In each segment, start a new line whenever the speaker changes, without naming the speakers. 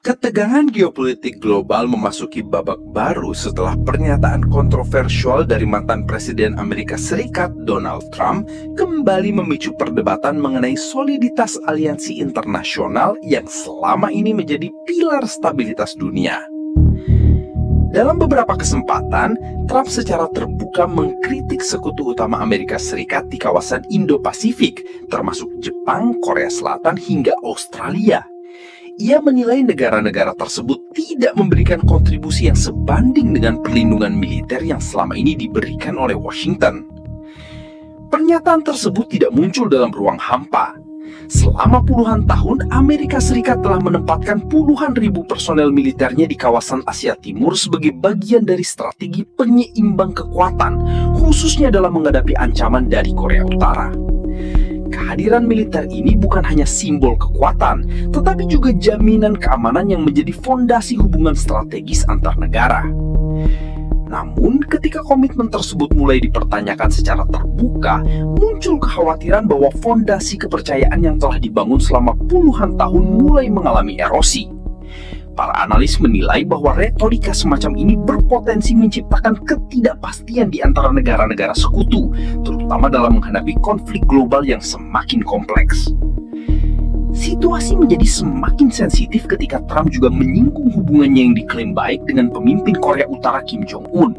Ketegangan geopolitik global memasuki babak baru setelah pernyataan kontroversial dari mantan Presiden Amerika Serikat Donald Trump kembali memicu perdebatan mengenai soliditas aliansi internasional yang selama ini menjadi pilar stabilitas dunia. Dalam beberapa kesempatan, Trump secara terbuka mengkritik sekutu utama Amerika Serikat di kawasan Indo-Pasifik, termasuk Jepang, Korea Selatan, hingga Australia. Ia menilai negara-negara tersebut tidak memberikan kontribusi yang sebanding dengan perlindungan militer yang selama ini diberikan oleh Washington. Pernyataan tersebut tidak muncul dalam ruang hampa. Selama puluhan tahun, Amerika Serikat telah menempatkan puluhan ribu personel militernya di kawasan Asia Timur sebagai bagian dari strategi penyeimbang kekuatan, khususnya dalam menghadapi ancaman dari Korea Utara. Kehadiran militer ini bukan hanya simbol kekuatan, tetapi juga jaminan keamanan yang menjadi fondasi hubungan strategis antar negara. Namun, ketika komitmen tersebut mulai dipertanyakan secara terbuka, muncul kekhawatiran bahwa fondasi kepercayaan yang telah dibangun selama puluhan tahun mulai mengalami erosi. Para analis menilai bahwa retorika semacam ini berpotensi menciptakan ketidakpastian di antara negara-negara sekutu, terutama dalam menghadapi konflik global yang semakin kompleks. Situasi menjadi semakin sensitif ketika Trump juga menyinggung hubungannya yang diklaim baik dengan pemimpin Korea Utara Kim Jong-un.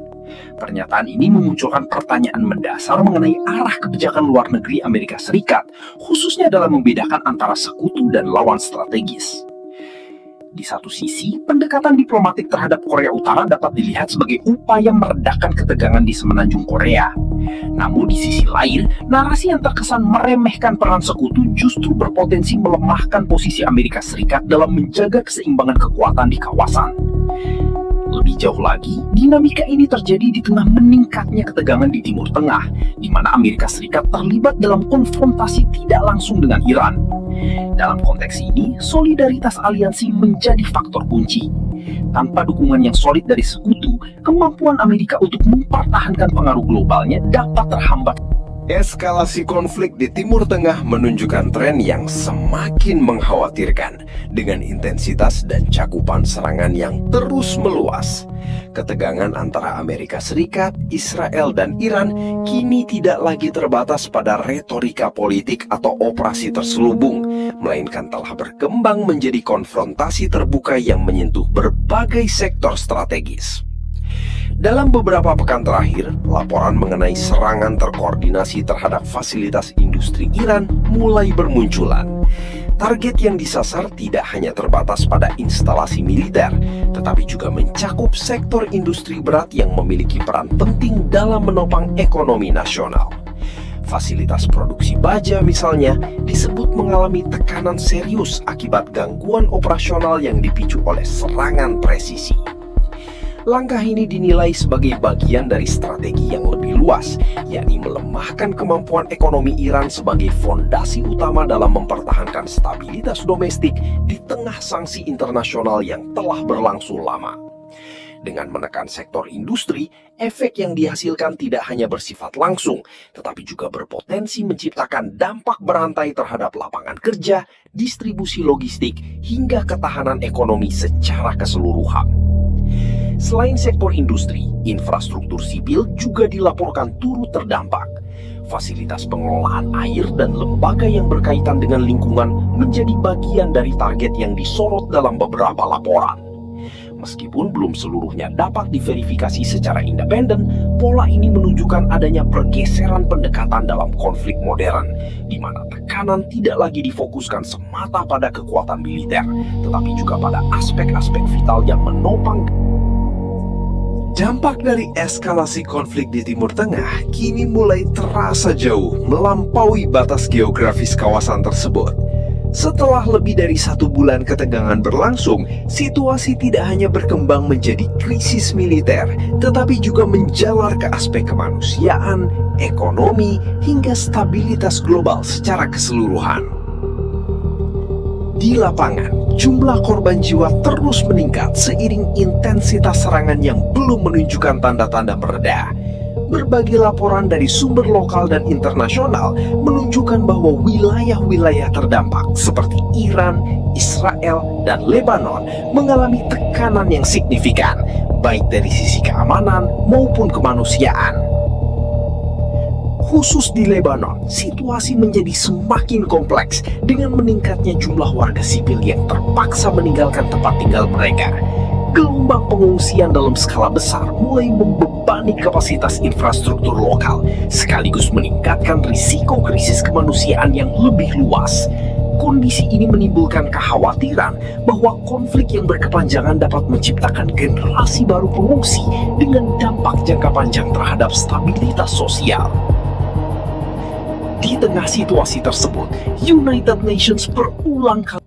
Pernyataan ini memunculkan pertanyaan mendasar mengenai arah kebijakan luar negeri Amerika Serikat, khususnya dalam membedakan antara sekutu dan lawan strategis. Di satu sisi, pendekatan diplomatik terhadap Korea Utara dapat dilihat sebagai upaya meredakan ketegangan di semenanjung Korea. Namun di sisi lain, narasi yang terkesan meremehkan peran sekutu justru berpotensi melemahkan posisi Amerika Serikat dalam menjaga keseimbangan kekuatan di kawasan. Lebih jauh lagi, dinamika ini terjadi di tengah meningkatnya ketegangan di Timur Tengah, di mana Amerika Serikat terlibat dalam konfrontasi tidak langsung dengan Iran. Dalam konteks ini, solidaritas aliansi menjadi faktor kunci. Tanpa dukungan yang solid dari sekutu, kemampuan Amerika untuk mempertahankan pengaruh globalnya dapat terhambat.
Eskalasi konflik di Timur Tengah menunjukkan tren yang semakin mengkhawatirkan dengan intensitas dan cakupan serangan yang terus meluas. Ketegangan antara Amerika Serikat, Israel, dan Iran kini tidak lagi terbatas pada retorika politik atau operasi terselubung, melainkan telah berkembang menjadi konfrontasi terbuka yang menyentuh berbagai sektor strategis. Dalam beberapa pekan terakhir, laporan mengenai serangan terkoordinasi terhadap fasilitas industri Iran mulai bermunculan. Target yang disasar tidak hanya terbatas pada instalasi militer, tetapi juga mencakup sektor industri berat yang memiliki peran penting dalam menopang ekonomi nasional. Fasilitas produksi baja misalnya disebut mengalami tekanan serius akibat gangguan operasional yang dipicu oleh serangan presisi. Langkah ini dinilai sebagai bagian dari strategi yang lebih luas, yakni melemahkan kemampuan ekonomi Iran sebagai fondasi utama dalam mempertahankan stabilitas domestik di tengah sanksi internasional yang telah berlangsung lama. Dengan menekan sektor industri, efek yang dihasilkan tidak hanya bersifat langsung, tetapi juga berpotensi menciptakan dampak berantai terhadap lapangan kerja, distribusi logistik, hingga ketahanan ekonomi secara keseluruhan. Selain sektor industri, infrastruktur sipil juga dilaporkan turut terdampak. Fasilitas pengelolaan air dan lembaga yang berkaitan dengan lingkungan menjadi bagian dari target yang disorot dalam beberapa laporan. Meskipun belum seluruhnya dapat diverifikasi secara independen, pola ini menunjukkan adanya pergeseran pendekatan dalam konflik modern, di mana tekanan tidak lagi difokuskan semata pada kekuatan militer, tetapi juga pada aspek-aspek vital yang menopang.
Dampak dari eskalasi konflik di Timur Tengah kini mulai terasa jauh melampaui batas geografis kawasan tersebut. Setelah lebih dari 1 bulan ketegangan berlangsung, situasi tidak hanya berkembang menjadi krisis militer, tetapi juga menjalar ke aspek kemanusiaan, ekonomi, hingga stabilitas global secara keseluruhan. Di lapangan, jumlah korban jiwa terus meningkat seiring intensitas serangan yang belum menunjukkan tanda-tanda mereda.
Berbagai laporan dari sumber lokal dan internasional menunjukkan bahwa wilayah-wilayah terdampak seperti Iran, Israel, dan Lebanon mengalami tekanan yang signifikan, baik dari sisi keamanan maupun kemanusiaan. Khusus di Lebanon, situasi menjadi semakin kompleks dengan meningkatnya jumlah warga sipil yang terpaksa meninggalkan tempat tinggal mereka. Gelombang pengungsian dalam skala besar mulai membebani kapasitas infrastruktur lokal, sekaligus meningkatkan risiko krisis kemanusiaan yang lebih luas. Kondisi ini menimbulkan kekhawatiran bahwa konflik yang berkepanjangan dapat menciptakan generasi baru pengungsi dengan dampak jangka panjang terhadap stabilitas sosial. Di tengah situasi tersebut, United Nations berulang kali